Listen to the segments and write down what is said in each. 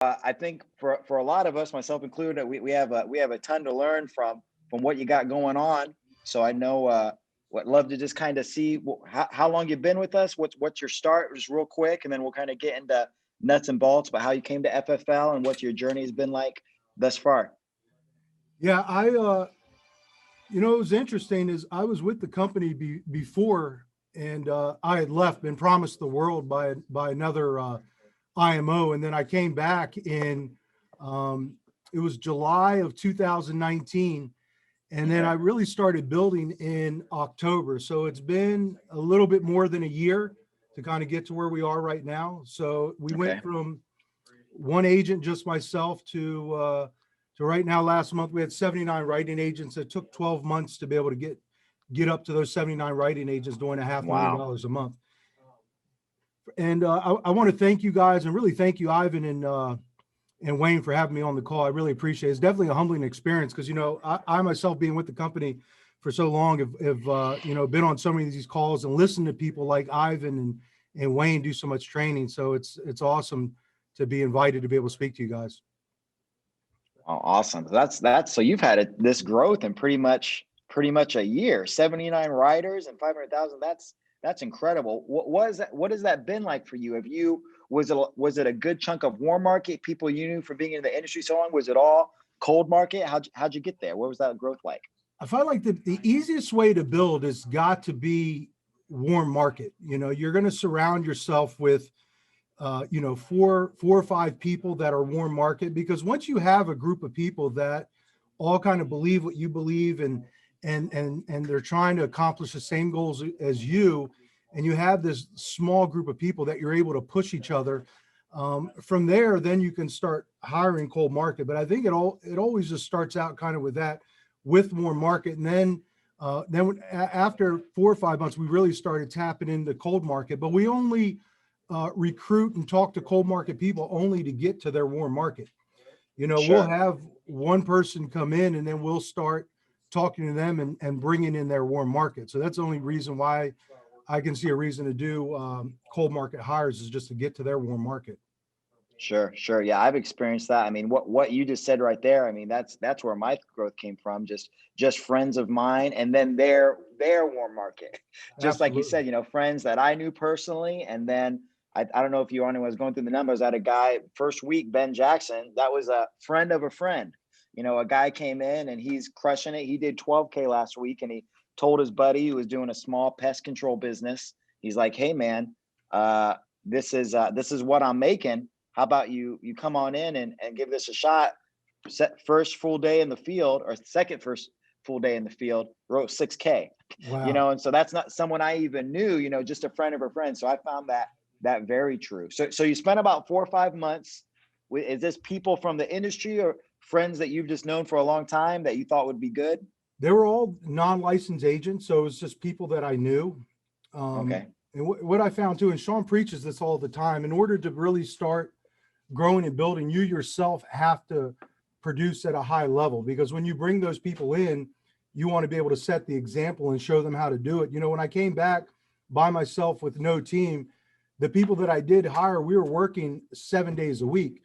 I think for a lot of us, myself included, we have a ton to learn from what you got going on. So I know would love to just kind of see how long you've been with us. What's your start, just real quick, and then we'll kind of get into nuts and bolts about how you came to FFL and what your journey has been like thus far. Yeah, it was interesting is I was with the company before, and I had left, been promised the world by another IMO, and then I came back in it was July of 2019, and then Okay. I really started building in October. So it's been a little bit more than a year to kind of get to where we are right now. So we went Okay. from one agent, just myself, to right now. Last month we had 79 writing agents. It took 12 months to be able to get up to those 79 writing agents doing a half million Wow. dollars a month. And I want to thank you guys, and really thank you, Ivan and Wayne, for having me on the call. I really appreciate it. It's definitely a humbling experience because, I myself, being with the company for so long, have been on so many of these calls and listened to people like Ivan and Wayne do so much training. So it's awesome to be invited to be able to speak to you guys. Oh, awesome. That's so you've had this growth in pretty much a year. 79 riders and 500,000. That's incredible. What has that been like for you? Have you was it a good chunk of warm market people you knew from being in the industry so long? Was it all cold market? How'd you get there? What was that growth like? I find like the easiest way to build has got to be warm market. You're going to surround yourself with four or five people that are warm market, because once you have a group of people that all kind of believe what you believe, and they're trying to accomplish the same goals as you, and you have this small group of people that you're able to push each other, from there, then you can start hiring cold market. But I think it always just starts out kind of with that, with warm market. And after 4 or 5 months, we really started tapping into cold market, but we only recruit and talk to cold market people only to get to their warm market. We'll Sure. have one person come in, and then we'll start talking to them and bringing in their warm market. So that's the only reason why I can see a reason to do cold market hires, is just to get to their warm market. Sure, sure. Yeah, I've experienced that. I mean, what you just said right there, I mean, that's where my growth came from. Just friends of mine, and then their warm market. Just like you Absolutely. said, friends that I knew personally, and then I don't know if anyone was going through the numbers. I had a guy first week, Ben Jackson, that was a friend of a friend. A guy came in and he's crushing it. He did 12K last week, and he told his buddy who was doing a small pest control business. He's like, "Hey man, this is what I'm making. How about you come on in and give this a shot? First full day in the field, or second first full day in the field, wrote 6K." Wow. And so that's not someone I even knew, just a friend of a friend. So I found that very true. So you spent about 4 or 5 months with, is this people from the industry or friends that you've just known for a long time that you thought would be good? They were all non-licensed agents, so it was just people that I knew. Okay. And what I found too, and Sean preaches this all the time, in order to really start growing and building, you yourself have to produce at a high level, because when you bring those people in, you want to be able to set the example and show them how to do it. When I came back by myself with no team, the people that I did hire, we were working 7 days a week,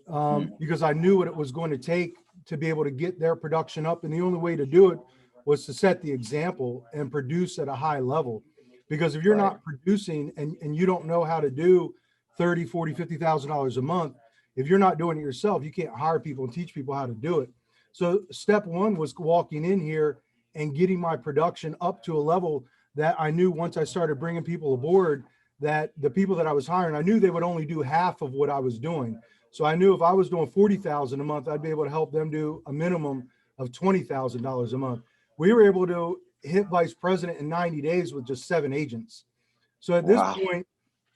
Hmm. because I knew what it was going to take to be able to get their production up. And the only way to do it was to set the example and produce at a high level. Because if you're Right. not producing, and you don't know how to do 30, 40, $50,000 a month, if you're not doing it yourself, you can't hire people and teach people how to do it. So step one was walking in here and getting my production up to a level that I knew, once I started bringing people aboard, that the people that I was hiring, I knew they would only do half of what I was doing. So I knew if I was doing 40,000 a month, I'd be able to help them do a minimum of $20,000 a month. We were able to hit vice president in 90 days with just 7 agents. So at this Wow. point,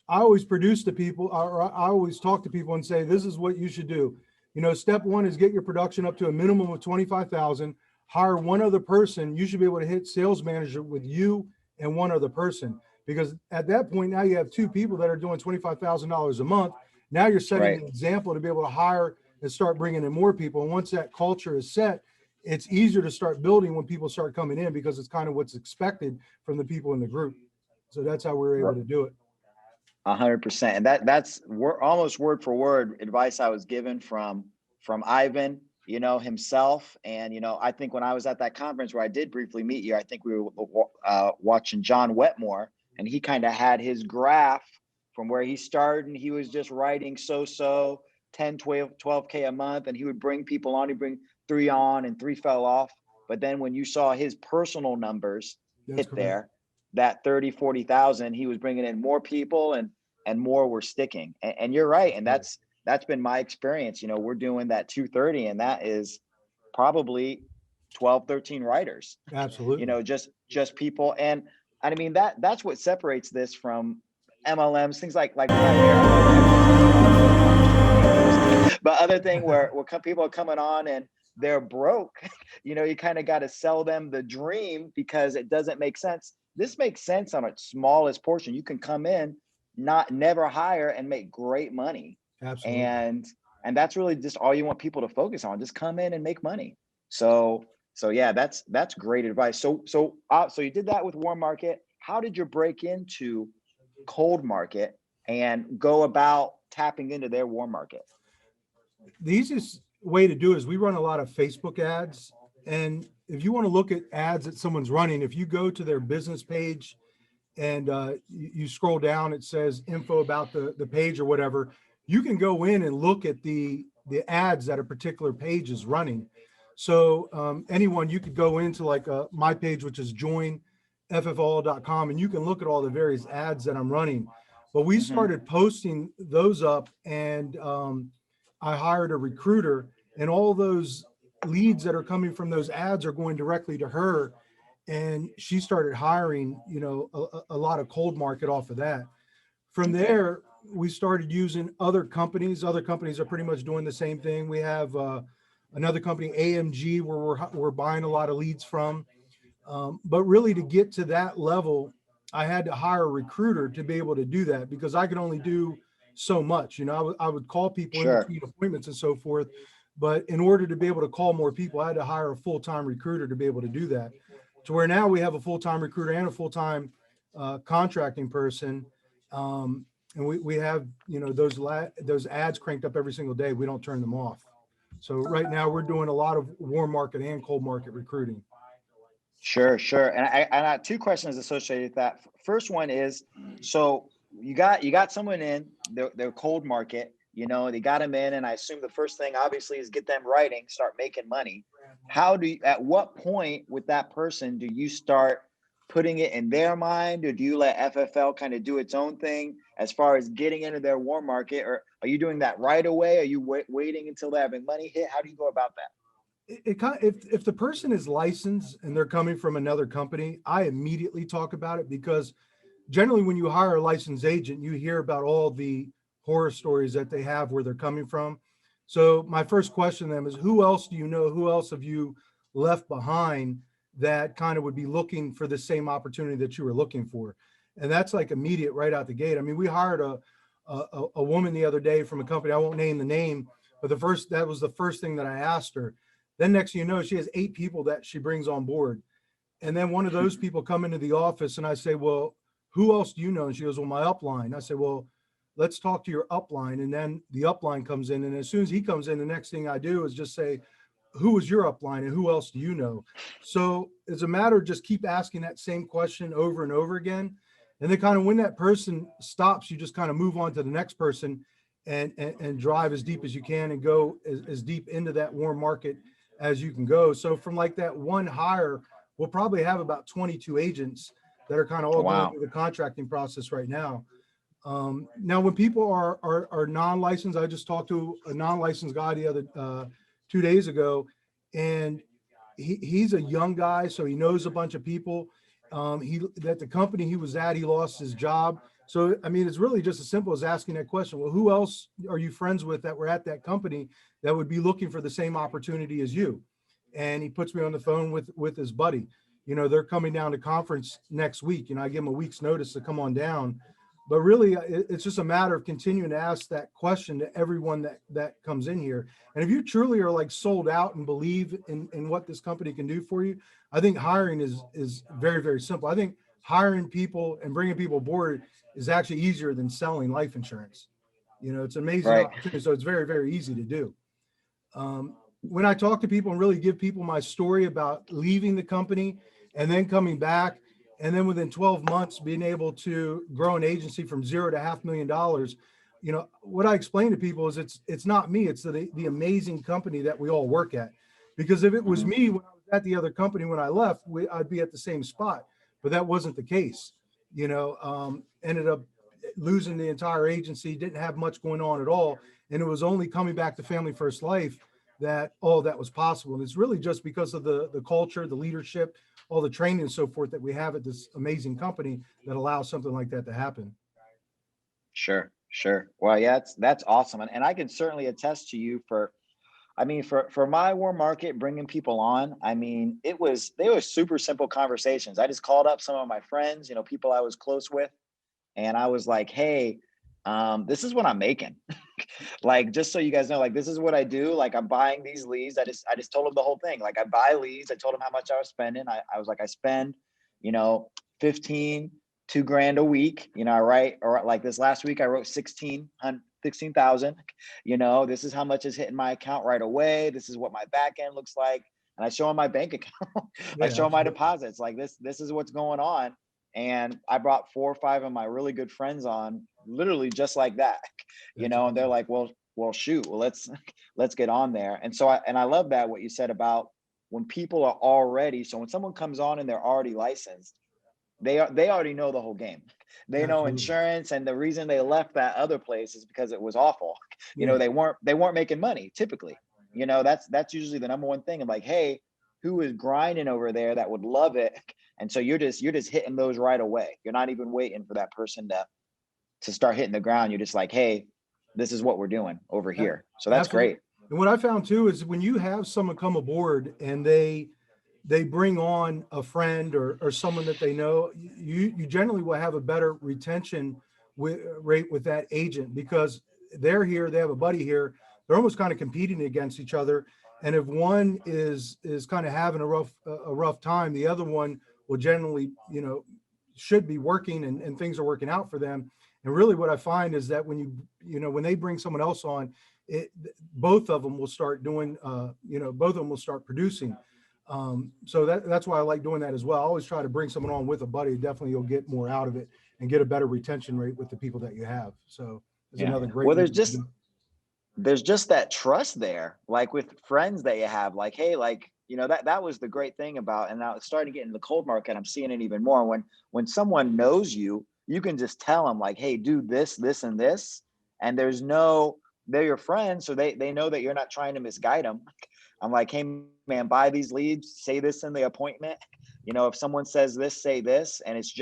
I always produce to people, or I always talk to people and say, this is what you should do. Step one is get your production up to a minimum of 25,000, hire one other person. You should be able to hit sales manager with you and one other person, because at that point, now you have two people that are doing $25,000 a month. Now you're setting Right. an example to be able to hire and start bringing in more people. And once that culture is set, it's easier to start building when people start coming in, because it's kind of what's expected from the people in the group. So that's how we were able to do it. 100%. And that's almost word for word advice I was given from Ivan, himself. And I think when I was at that conference where I did briefly meet you, I think we were watching John Wetmore, and he kind of had his graph from where he started, and he was just writing so 10, 12K a month, and he would bring people on. He'd bring 3 on and 3 fell off. But then when you saw his personal numbers That's hit correct. there, that 30, 40,000, he was bringing in more people, and more were sticking. And you're right. And that's been my experience. We're doing that 230, and that is probably 12, 13 writers, Absolutely. just people. And I mean, that's what separates this from MLMs, things like Primary. I know everyone's talking about their entrepreneurs, but other thing where people are coming on and they're broke, you kind of got to sell them the dream because it doesn't make sense. This makes sense on its smallest portion. You can come in, not never hire, and make great money. Absolutely. And that's really just all you want people to focus on. Just come in and make money. So yeah, that's great advice. So you did that with warm market. How did you break into cold market and go about tapping into their warm market? The easiest way to do it is we run a lot of Facebook ads. And if you want to look at ads that someone's running, if you go to their business page and you scroll down, it says info about the page or whatever. You can go in and look at the ads that a particular page is running. So anyone, you could go into like my page, which is joinffall.com, and you can look at all the various ads that I'm running. But we Mm-hmm. started posting those up, and I hired a recruiter, and all those leads that are coming from those ads are going directly to her, and she started hiring a lot of cold market off of that. From Okay. there we started using other companies are pretty much doing the same thing. We have another company, AMG, where we're buying a lot of leads from. But really, to get to that level, I had to hire a recruiter to be able to do that, because I could only do so much. I would call people in Sure. between appointments and so forth. But in order to be able to call more people, I had to hire a full-time recruiter to be able to do that. To where now we have a full-time recruiter and a full-time contracting person. And we have, those ads cranked up every single day. We don't turn them off. So right now we're doing a lot of warm market and cold market recruiting. Sure. And I have 2 questions associated with that. First one is, so you got someone in their cold market, they got them in, and I assume the first thing obviously is get them writing, start making money. At what point with that person do you start putting it in their mind, or do you let FFL kind of do its own thing as far as getting into their warm market, or are you doing that right away? Are you waiting until they're having money hit? How do you go about that? If the person is licensed and they're coming from another company, I immediately talk about it, because generally when you hire a licensed agent, you hear about all the horror stories that they have where they're coming from. So my first question to them is, who else do you know? Who else have you left behind that kind of would be looking for the same opportunity that you were looking for? And that's like immediate right out the gate. I mean, we hired a woman the other day from a company. I won't name the name, but that was the first thing that I asked her. Then next thing you know, she has 8 people that she brings on board. And then one of those people come into the office, and I say, well, who else do you know? And she goes, well, my upline. I say, well, let's talk to your upline. And then the upline comes in. And as soon as he comes in, the next thing I do is just say, who is your upline and who else do you know? So it's a matter of just keep asking that same question over and over again. And then kind of when that person stops, you just kind of move on to the next person, and drive as deep as you can, and go as deep into that warm market as you can go. So from like that one hire, we'll probably have about 22 agents that are kind of all going Wow. through the contracting process right now. Now, when people are non-licensed, I just talked to a non-licensed guy the other 2 days ago, and he's a young guy, so he knows a bunch of people. That the company he was at, he lost his job. So, I mean, it's really just as simple as asking that question. Well, who else are you friends with that were at that company that would be looking for the same opportunity as you? And he puts me on the phone with his buddy. They're coming down to conference next week. I give them a week's notice to come on down. But really, it's just a matter of continuing to ask that question to everyone that comes in here. And if you truly are like sold out and believe in what this company can do for you, I think hiring is very, very simple. I think hiring people and bringing people aboard is actually easier than selling life insurance. You know, it's an amazing Right. opportunity. So it's very, very easy to do. When I talk to people and really give people my story about leaving the company and then coming back, and then within 12 months being able to grow an agency from zero to $500,000, you know, what I explain to people is it's not me, it's the amazing company that we all work at. Because if it was Mhm. me when I was at the other company when I left, I'd be at the same spot, but that wasn't the case. You know, ended up losing the entire agency, didn't have much going on at all, and it was only coming back to Family First Life that all that was possible. And it's really just because of the culture, the leadership, all the training and so forth that we have at this amazing company that allows something like that to happen. Sure, sure. Well, yeah, that's awesome, and I can certainly attest to you for. I mean, for my warm market, bringing people on. I mean, they were super simple conversations. I just called up some of my friends, you know, people I was close with, and I was like, "Hey, this is what I'm making. Like, just so you guys know, like, this is what I do. Like, I'm buying these leads. I just told them the whole thing. Like, I buy leads. I told them how much I was spending. I was like, I spend, you know, 15, 2 grand a week. You know, I write, or like this last week, I wrote 16,000. You know, this is how much is hitting my account right away. This is what my back end looks like. And I show them my bank account. I Yeah, show them my absolutely. deposits. Like this is what's going on. And I brought 4 or 5 of my really good friends on, literally just like that. You That's know, and they're awesome. like, well, shoot, well, let's get on there. And so I love that what you said about when people are already, so when someone comes on and they're already licensed, they already know the whole game. They know Absolutely. insurance, and the reason they left that other place is because it was awful. You know, Yeah. they weren't making money typically. You know, that's usually the number one thing. I'm like, hey, who is grinding over there that would love it? And so you're just hitting those right away. You're not even waiting for that person to start hitting the ground. You're just like, hey, this is what we're doing over A- here. So that's Absolutely. great. And what I found too is when you have someone come aboard and they bring on a friend or someone that they know, you generally will have a better retention rate with that agent because they're here, they have a buddy here, they're almost kind of competing against each other. And if one is kind of having a rough time, the other one will generally, you know, should be working and things are working out for them. And really what I find is that when you know, when they bring someone else on, it both of them will start doing you know, both of them will start producing. So that's why I like doing that as well. I always try to bring someone on with a buddy. Definitely you'll get more out of it and get a better retention rate with the people that you have. So it's Yeah. another great Well, way to do it. there's just that trust there, like with friends that you have, like, hey, like, you know, that was the great thing about, and now it's starting to get in the cold market. I'm seeing it even more when someone knows you, you can just tell them like, hey, do this, this, and this, and there's no, they're your friends, so they know that you're not trying to misguide them. I'm like, hey man, buy these leads, say this in the appointment. You know, if someone says this, say this, and it's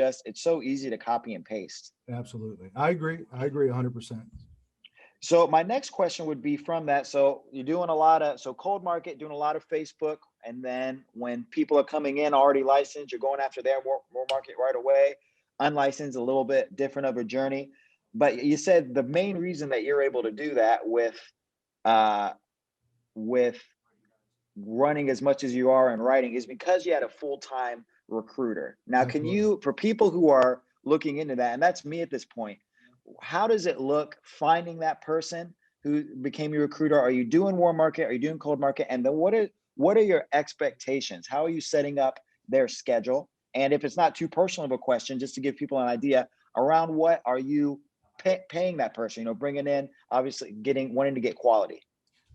so easy to copy and paste. Absolutely. I agree. I agree 100%. So my next question would be from that. So you're doing a lot of, so cold market, doing a lot of Facebook, and then when people are coming in already licensed, you're going after their more market right away. Unlicensed, a little bit different of a journey. But you said the main reason that you're able to do that uh, with running as much as you are in writing is because you had a full-time recruiter. Now, can Absolutely. you, for people who are looking into that, and that's me at this point, how does it look finding that person who became your recruiter? Are you doing warm market? Are you doing cold market? And then what are your expectations? How are you setting up their schedule? And if it's not too personal of a question, just to give people an idea around what are you paying that person? You know, bringing in, obviously getting, wanting to get quality.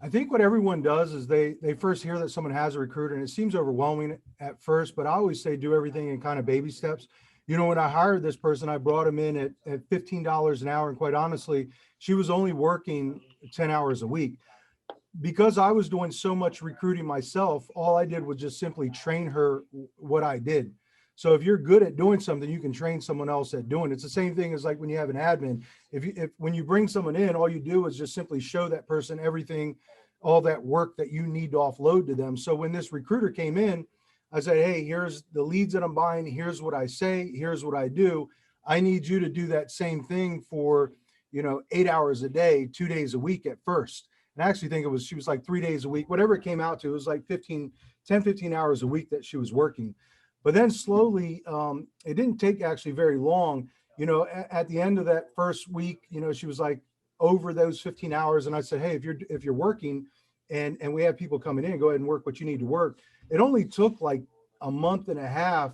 I think what everyone does is they first hear that someone has a recruiter and it seems overwhelming at first, but I always say do everything in kind of baby steps. You know, when I hired this person, I brought him in at $15 an hour. And quite honestly, she was only working 10 hours a week. Because I was doing so much recruiting myself, all I did was just simply train her what I did. So if you're good at doing something, you can train someone else at doing it. It's the same thing as like when you have an admin. If when you bring someone in, all you do is just simply show that person everything, all that work that you need to offload to them. So when this recruiter came in, I said, hey, here's the leads that I'm buying. Here's what I say. Here's what I do. I need you to do that same thing for, you know, 8 hours a day, 2 days a week at first. And I actually think she was like 3 days a week, whatever it came out to. It was like 15 hours a week that she was working. But then slowly, it didn't take actually very long. At the end of that first week, she was like over those 15 hours. And I said, hey, if you're working and we have people coming in, go ahead and work what you need to work. It only took like a month and a half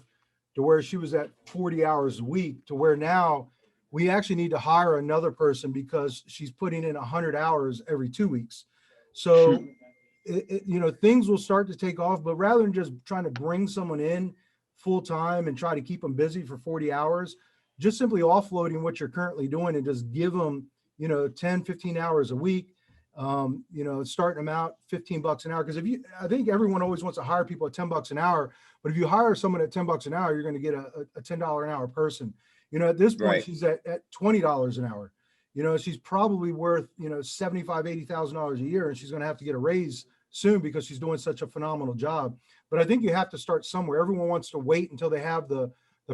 to where she was at 40 hours a week, to where now we actually need to hire another person because she's putting in 100 hours every 2 weeks. So things will start to take off. But rather than just trying to bring someone in full time and try to keep them busy for 40 hours, just simply offloading what you're currently doing and just give them 10, 15 hours a week. Starting them out $15 an hour. Because I think everyone always wants to hire people at $10 an hour, but if you hire someone at $10 an hour, you're going to get a $10 an hour person. At this point, Right. she's at $20 an hour. She's probably worth, $75,000, $80,000 a year, and she's going to have to get a raise soon because she's doing such a phenomenal job. But I think you have to start somewhere. Everyone wants to wait until they have the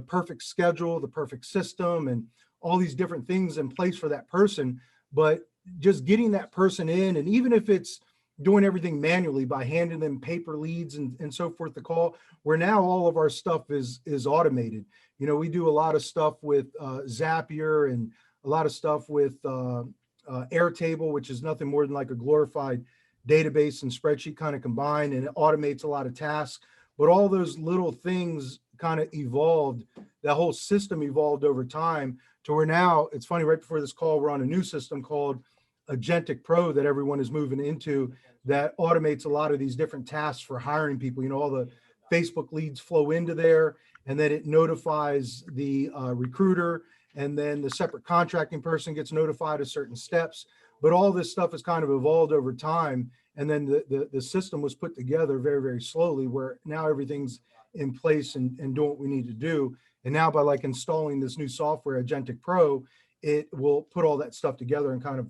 perfect schedule, the perfect system, and all these different things in place for that person. But just getting that person in, and even if it's doing everything manually by handing them paper leads and so forth to call, where now all of our stuff is automated. We do a lot of stuff with Zapier and a lot of stuff with Airtable, which is nothing more than like a glorified database and spreadsheet kind of combined, and it automates a lot of tasks. But all those little things kind of evolved. That whole system evolved over time to where now, it's funny, right before this call, we're on a new system called Agentic Pro that everyone is moving into, that automates a lot of these different tasks for hiring people. All the Facebook leads flow into there, and then it notifies the recruiter, and then the separate contracting person gets notified of certain steps. But all this stuff has kind of evolved over time. And then the system was put together very, very slowly, where now everything's in place and doing what we need to do. And now by like installing this new software, Agentic Pro, it will put all that stuff together and kind of,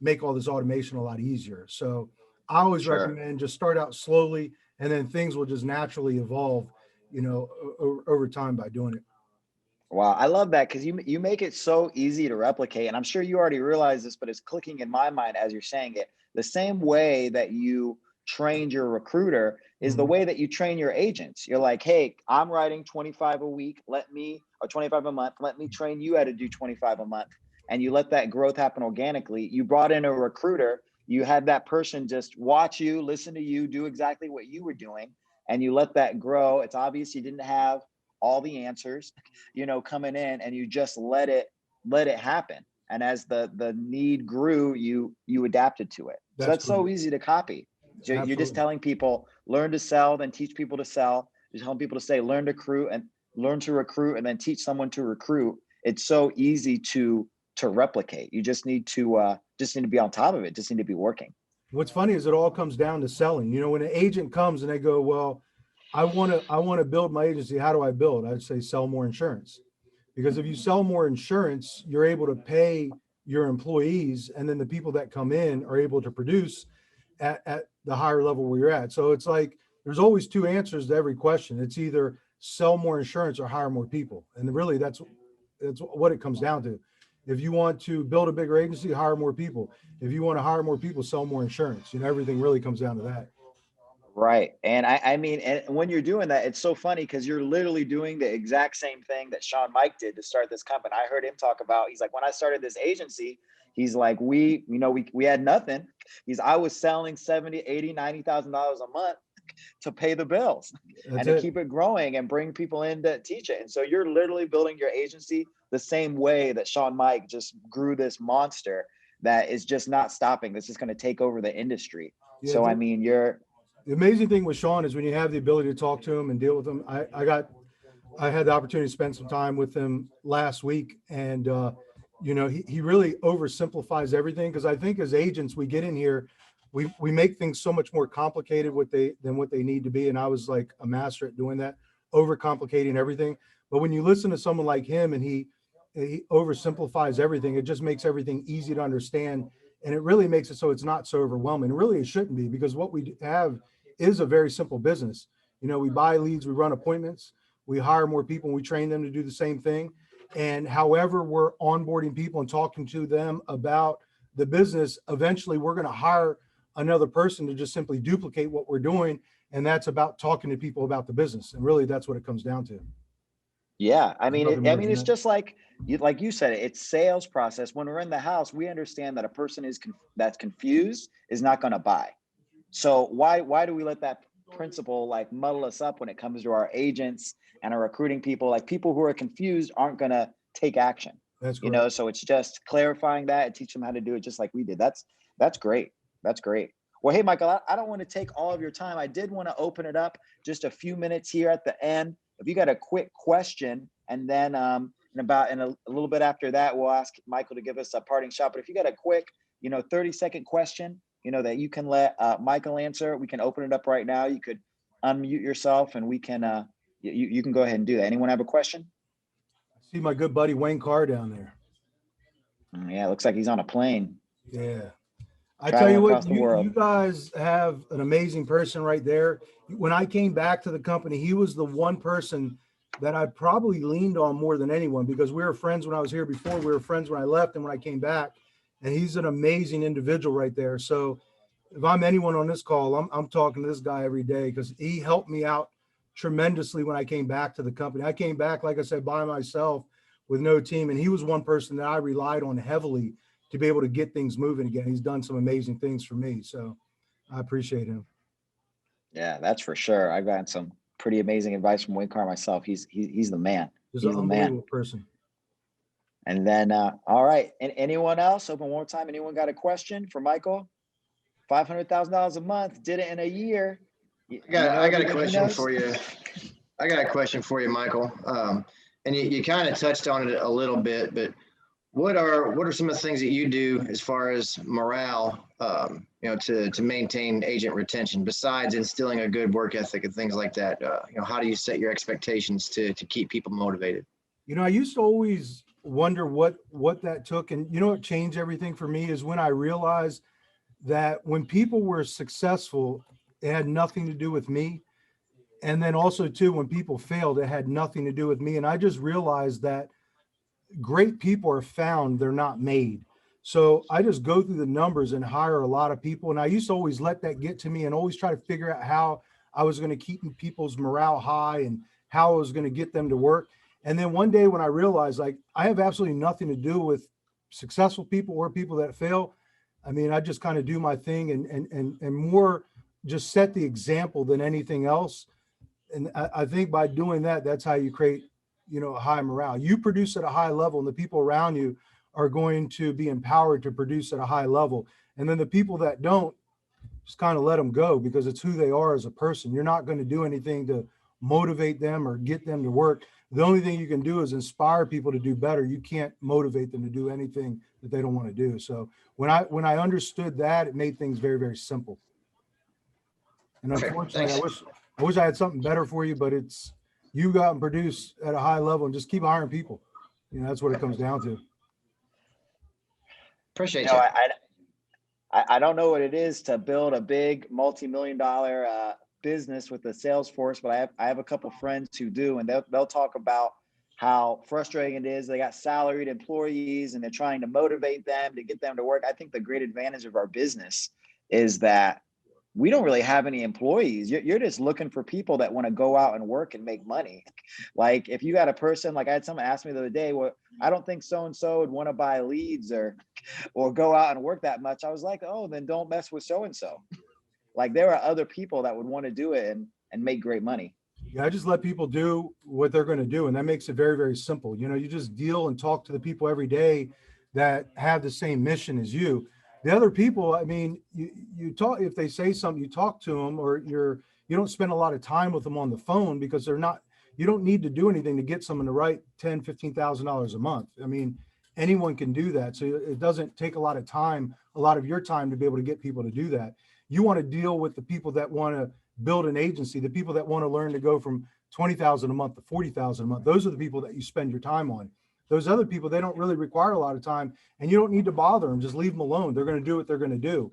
make all this automation a lot easier. So I always Sure. recommend just start out slowly, and then things will just naturally evolve, over time by doing it. Wow, I love that because you make it so easy to replicate, and I'm sure you already realize this, but it's clicking in my mind as you're saying it. The same way that you trained your recruiter is the Mhm. way that you train your agents. You're like, hey, I'm writing 25 a week, or 25 a month, let me train you how to do 25 a month. And you let that growth happen organically. You brought in a recruiter, you had that person just watch you, listen to you, do exactly what you were doing, and you let that grow. It's obvious you didn't have all the answers, coming in, and you just let it happen. And as the need grew, you adapted to it. So That's that's so correct. easy to copy. So you're just Absolutely. telling people learn to sell, then teach people to sell. Just telling people to say learn to recruit, and then teach someone to recruit. It's so easy to replicate. You just need to be on top of it. Just need to be working. What's funny is it all comes down to selling. When an agent comes and they go, well, I want to build my agency. How do I build? I'd say sell more insurance. Because if you sell more insurance, you're able to pay your employees, and then the people that come in are able to produce at the higher level where you're at. So it's like there's always two answers to every question. It's either sell more insurance or hire more people. And really that's what it comes down to. If you want to build a bigger agency, hire more people. If you want to hire more people, sell more insurance. Everything really comes down to that. Right. And I mean, and when you're doing that, it's so funny because you're literally doing the exact same thing that Sean Mike did to start this company. I heard him talk about, he's like, when I started this agency, he's like, we had nothing. I was selling 70, 80, $90,000 a month to pay the bills That's and to it. keep it growing and bring people in to teach it. And so you're literally building your agency the same way that Sean Mike just grew this monster that is just not stopping. This is going to take over the industry. Yeah. So, I mean, The amazing thing with Sean is when you have the ability to talk to him and deal with him. I had the opportunity to spend some time with him last week, and he really oversimplifies everything, because I think as agents we get in here, we make things so much more complicated than what they need to be, and I was like a master at doing that, overcomplicating everything. But when you listen to someone like him and he oversimplifies everything, it just makes everything easy to understand, and it really makes it so it's not so overwhelming. And really, it shouldn't be, because what we have is a very simple business. We buy leads, we run appointments, we hire more people, and we train them to do the same thing. And however we're onboarding people and talking to them about the business, eventually we're going to hire another person to just simply duplicate what we're doing. And that's about talking to people about the business. And really that's what it comes down to. Yeah, I There's mean, nothing more than it's that. just like you said, it's sales process. When we're in the house, we understand that a person that's confused is not going to buy. So why do we let that principle like muddle us up when it comes to our agents and our recruiting people? Like people who are confused aren't going to take action. That's correct. So it's just clarifying that and teach them how to do it just like we did. That's great. That's great. Well, hey, Michael, I don't want to take all of your time. I did want to open it up just a few minutes here at the end. If you got a quick question, and then in a little bit after that, we'll ask Michael to give us a parting shot. But if you got a quick, 30-second question, that you can let Michael answer, we can open it up right now. You could unmute yourself, and we can you can go ahead and do that. Anyone have a question? I see my good buddy Wayne Carr down there. Yeah, looks like he's on a plane Yeah. I tell traveling you what, across the you world. guys have an amazing person right there. When I came back to the company, he was the one person that I probably leaned on more than anyone, because we were friends when I was here before. We were friends when I left and when I came back. And he's an amazing individual right there. So if I'm anyone on this call, I'm talking to this guy every day, because he helped me out tremendously when I came back to the company. I came back, like I said, by myself with no team. And he was one person that I relied on heavily to be able to get things moving again. He's done some amazing things for me. So I appreciate him. Yeah, that's for sure. I've gotten some pretty amazing advice from Wayne Carr myself. He's the man. He's an He's the man. unbelievable person. And then, all right. And anyone else? Open one more time. Anyone got a question for Michael? $500,000 a month, did it in a year. I got a question for you. I got a question for you, Michael. And you kind of touched on it a little bit, but what are some of the things that you do as far as morale, to maintain agent retention, besides instilling a good work ethic and things like that? How do you set your expectations to keep people motivated? I used to always wonder what that took. And what changed everything for me is when I realized that when people were successful, it had nothing to do with me. And then also too, when people failed, it had nothing to do with me. And I just realized that great people are found, they're not made. So I just go through the numbers and hire a lot of people. And I used to always let that get to me and always try to figure out how I was going to keep people's morale high and how I was going to get them to work. And then one day when I realized, like, I have absolutely nothing to do with successful people or people that fail. I mean, I just kind of do my thing and more just set the example than anything else. And I think by doing that, that's how you create, a high morale. You produce at a high level, and the people around you are going to be empowered to produce at a high level. And then the people that don't, just kind of let them go, because it's who they are as a person. You're not going to do anything to motivate them or get them to work. The only thing you can do is inspire people to do better. You can't motivate them to do anything that they don't want to do. So when I understood that, it made things very, very simple. And unfortunately, I wish I had something better for you, but it's, you go out and produce at a high level and just keep hiring people. That's what it comes down to. Appreciate you. I don't know what it is to build a big multi-million-dollar business with a sales force, but I have a couple friends who do, and they'll talk about how frustrating it is. They got salaried employees and they're trying to motivate them to get them to work. I think the great advantage of our business is that we don't really have any employees. You're just looking for people that want to go out and work and make money. Like if you got a person, like I had someone ask me the other day, well, I don't think so-and-so would want to buy leads or go out and work that much. I was like, oh, then don't mess with so-and-so. Like there are other people that would want to do it and make great money. Yeah, I just let people do what they're going to do. And that makes it very, very simple. You just deal and talk to the people every day that have the same mission as you. The other people, I mean, you talk, if they say something, you talk to them, or you don't spend a lot of time with them on the phone, because you don't need to do anything to get someone to write $10,000, $15,000 a month. I mean, anyone can do that. So it doesn't take a lot of your time to be able to get people to do that. You want to deal with the people that want to build an agency, the people that want to learn to go from 20,000 a month to 40,000 a month. Those are the people that you spend your time on. Those other people, they don't really require a lot of time, and you don't need to bother them. Just leave them alone. They're going to do what they're going to do.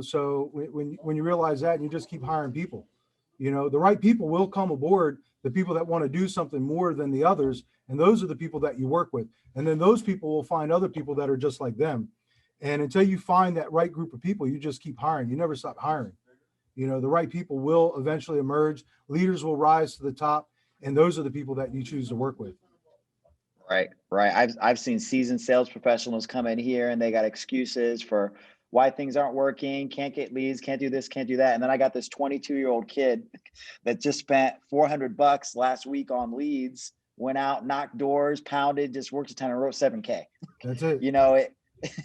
So when you realize that, and you just keep hiring people, the right people will come aboard, the people that want to do something more than the others. And those are the people that you work with. And then those people will find other people that are just like them. And until you find that right group of people, you just keep hiring. You never stop hiring. You know, the right people will eventually emerge. Leaders will rise to the top, and those are the people that you choose to work with. Right, right. I've seen seasoned sales professionals come in here and they got excuses for why things aren't working, can't get leads, can't do this, can't do that. And then I got this 22-year-old kid that just spent $400 last week on leads, went out, knocked doors, pounded, just worked a ton and wrote 7K. That's it. You know, it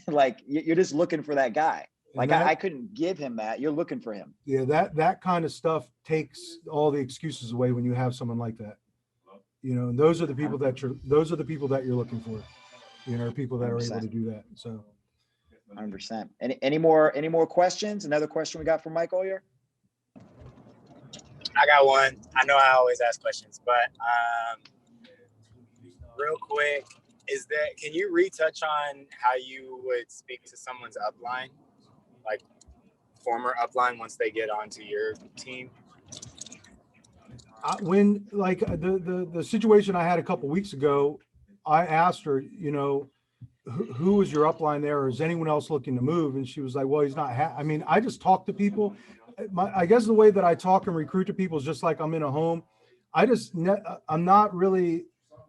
like you're just looking for that guy. Like that, I couldn't give him that. You're looking for him. Yeah, that kind of stuff takes all the excuses away when you have someone like that. You know, and those are the people that you're looking for. You know, people that are 100%. able to do that. So 100%. Any more questions? Another question we got from Michael here. I got one. I know I always ask questions, but real quick, can you retouch on how you would speak to someone's upline, like former upline, once they get onto your team? When like the situation I had a couple weeks ago, I asked her, you know, who was your upline there, or is anyone else looking to move? And she was like, well, he's not. I mean, I just talk to people. I guess the way that I talk and recruit to people is just like I'm in a home. I'm not really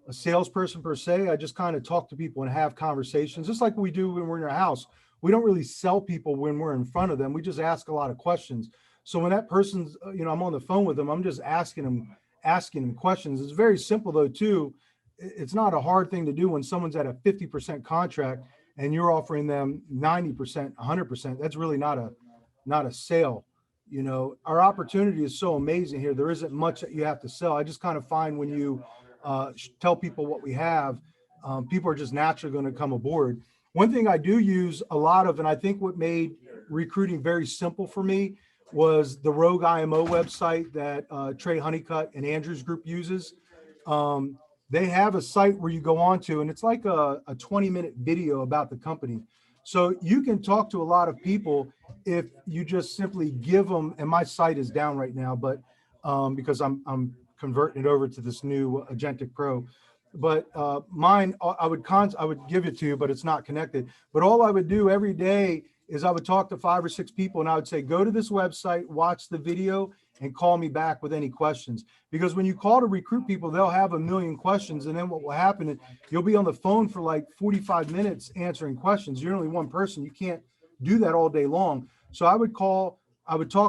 a salesperson per se. I just kind of talk to people and have conversations, just like we do when we're in our house. We don't really sell people when we're in front of them. We just ask a lot of questions. So when that person's, you know, I'm on the phone with them, I'm just asking them questions. It's very simple though, too. It's not a hard thing to do when someone's at a 50% contract and you're offering them 90%, 100%. That's really not a sale. You know, our opportunity is so amazing here. There isn't much that you have to sell. I just kind of find when you tell people what we have, people are just naturally going to come aboard. One thing I do use a lot of, and I think what made recruiting very simple for me, was the Rogue IMO website that Trey Honeycutt and Andrew's group uses. They have a site where you go on to, and it's like a 20-minute video about the company. So you can talk to a lot of people if you just simply give them, and my site is down right now, but because I'm converting it over to this new Agentic Pro. But mine, I would give it to you, but it's not connected. But all I would do every day is I would talk to 5 or 6 people and I would say, go to this website, watch the video, and call me back with any questions. Because when you call to recruit people, they'll have a million questions. And then what will happen is you'll be on the phone for like 45 minutes answering questions. You're only one person. You can't do that all day long. So I would talk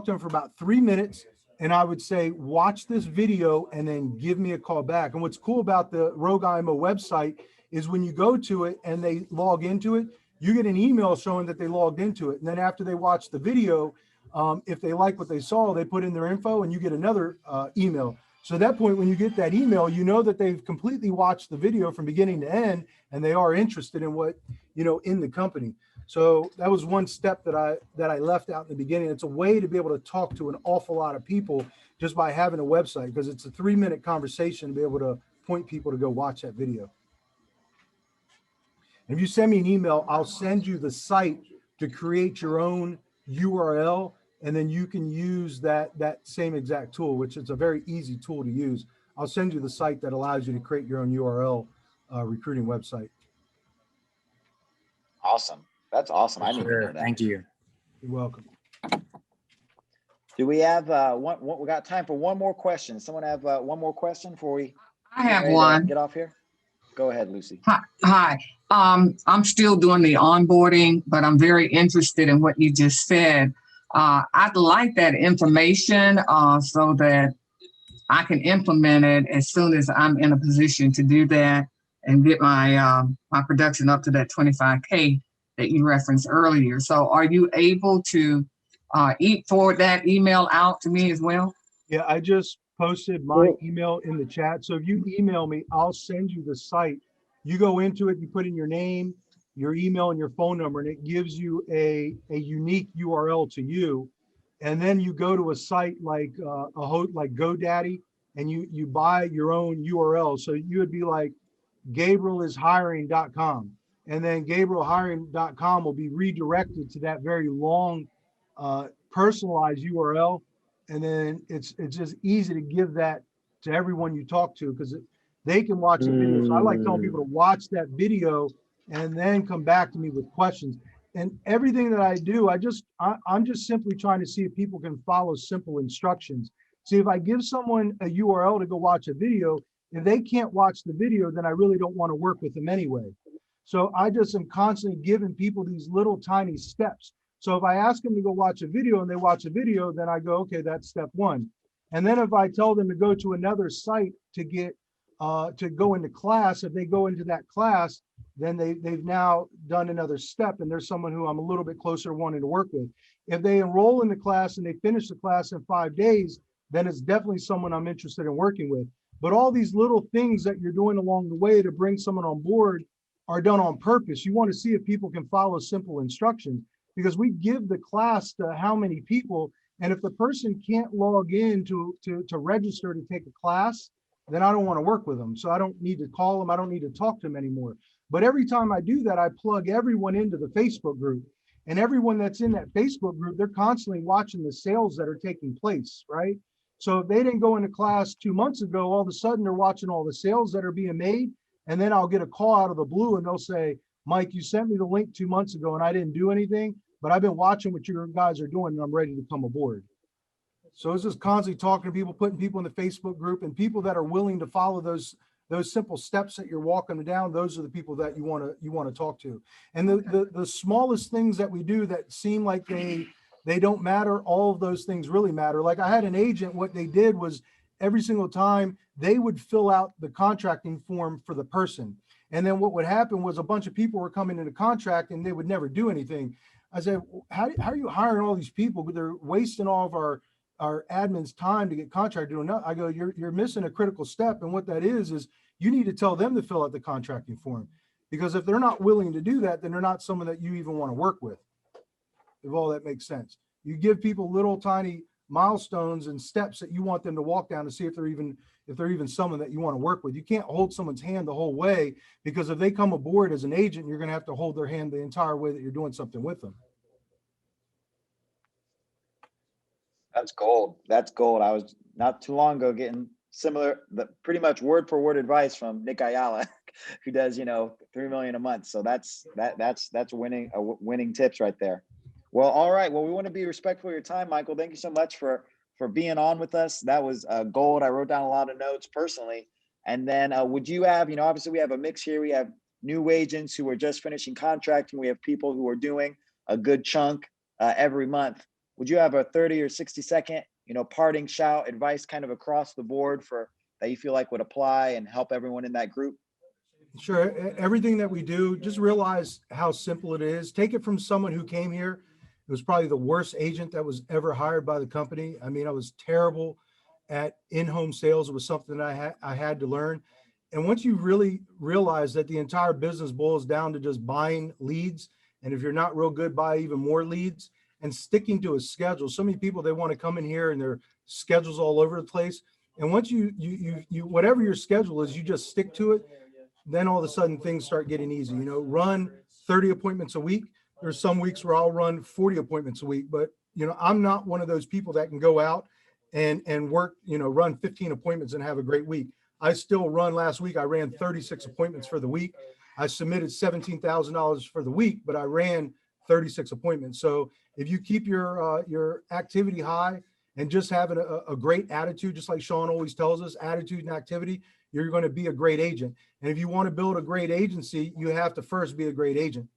to them for about 3 minutes, and I would say, watch this video and then give me a call back. And what's cool about the Rogue IMO website is when you go to it and they log into it, you get an email showing that they logged into it. And then after they watch the video, if they like what they saw, they put in their info and you get another email. So at that point, when you get that email, you know that they've completely watched the video from beginning to end and they are interested in what, you know, in the company. So that was one step that I left out in the beginning. It's a way to be able to talk to an awful lot of people just by having a website, because it's a 3-minute conversation to be able to point people to go watch that video. And if you send me an email, I'll send you the site to create your own URL, and then you can use that same exact tool, which is a very easy tool to use. I'll send you the site that allows you to create your own URL recruiting website. Awesome. That's awesome. I didn't even know that. Thank you. You're welcome. Do we have we got time for one more question? Someone have one more question before we I have one. get off here? Go ahead, Lucy. Hi. I'm still doing the onboarding, but I'm very interested in what you just said. I'd like that information so that I can implement it as soon as I'm in a position to do that and get my my production up to that 25K that you referenced earlier. So are you able to forward that email out to me as well? Yeah, I just posted my email in the chat. So if you email me, I'll send you the site. You go into it, you put in your name, your email, and your phone number, and it gives you a unique URL to you. And then you go to a site like like GoDaddy, and you buy your own URL. So you would be like GabrielIsHiring.com, and then GabrielHiring.com will be redirected to that very long personalized URL. And then it's just easy to give that to everyone you talk to, because they can watch the video. So I like telling people to watch that video and then come back to me with questions. And everything that I do, I'm just simply trying to see if people can follow simple instructions. See, if I give someone a URL to go watch a video, if they can't watch the video, then I really don't want to work with them anyway. So I just am constantly giving people these little tiny steps. So if I ask them to go watch a video and they watch a video, then I go, okay, that's step one. And then if I tell them to go to another site to get to go into class, if they go into that class, then they've now done another step, and there's someone who I'm a little bit closer wanting to work with. If they enroll in the class and they finish the class in 5 days, then it's definitely someone I'm interested in working with. But all these little things that you're doing along the way to bring someone on board are done on purpose. You want to see if people can follow simple instructions, because we give the class to how many people, and if the person can't log in to register to take a class, then I don't want to work with them. So I don't need to call them. I don't need to talk to them anymore. But every time I do that, I plug everyone into the Facebook group, and everyone that's in that Facebook group, they're constantly watching the sales that are taking place, right? So if they didn't go into class 2 months ago, all of a sudden they're watching all the sales that are being made. And then I'll get a call out of the blue and they'll say, Mike, you sent me the link 2 months ago and I didn't do anything, but I've been watching what your guys are doing and I'm ready to come aboard. So it's just constantly talking to people, putting people in the Facebook group, and people that are willing to follow those simple steps that you're walking down. Those are the people that you want to talk to. And the smallest things that we do that seem like they don't matter, all of those things really matter. Like I had an agent, what they did was every single time they would fill out the contracting form for the person. And then what would happen was a bunch of people were coming into contract and they would never do anything. I said, how are you hiring all these people? They're wasting all of our admin's time to get contract doing that. I go, you're missing a critical step. And what that is you need to tell them to fill out the contracting form, because if they're not willing to do that, then they're not someone that you even want to work with. If all that makes sense. You give people little tiny milestones and steps that you want them to walk down to see if they're even someone that you want to work with. You can't hold someone's hand the whole way, because if they come aboard as an agent, you're going to have to hold their hand the entire way that you're doing something with them. That's gold. That's gold. I was not too long ago getting pretty much word for word advice from Nick Ayala, who does, $3 million a month. So that's winning tips right there. Well, all right. Well, we want to be respectful of your time, Michael. Thank you so much for being on with us. That was gold. I wrote down a lot of notes personally. And then would you have, obviously we have a mix here. We have new agents who are just finishing contracting. We have people who are doing a good chunk every month. Would you have a 30 or 60 second, parting shout advice kind of across the board that you feel like would apply and help everyone in that group? Sure. Everything that we do, just realize how simple it is. Take it from someone who came here. It was probably the worst agent that was ever hired by the company. I mean, I was terrible at in-home sales. It was something that I had to learn. And once you really realize that the entire business boils down to just buying leads, and if you're not real good, buy even more leads, and sticking to a schedule. So many people, they want to come in here and their schedule's all over the place. And once you whatever your schedule is, you just stick to it. Then all of a sudden things start getting easy. Run 30 appointments a week. There's some weeks where I'll run 40 appointments a week, but I'm not one of those people that can go out and work, run 15 appointments and have a great week. I still run. Last week I ran 36 appointments for the week. I submitted $17,000 for the week, but I ran 36 appointments. So if you keep your activity high and just having a great attitude, just like Sean always tells us, attitude and activity, you're going to be a great agent. And if you want to build a great agency, you have to first be a great agent.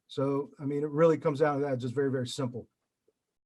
So, I mean, it really comes down to that, just very, very simple.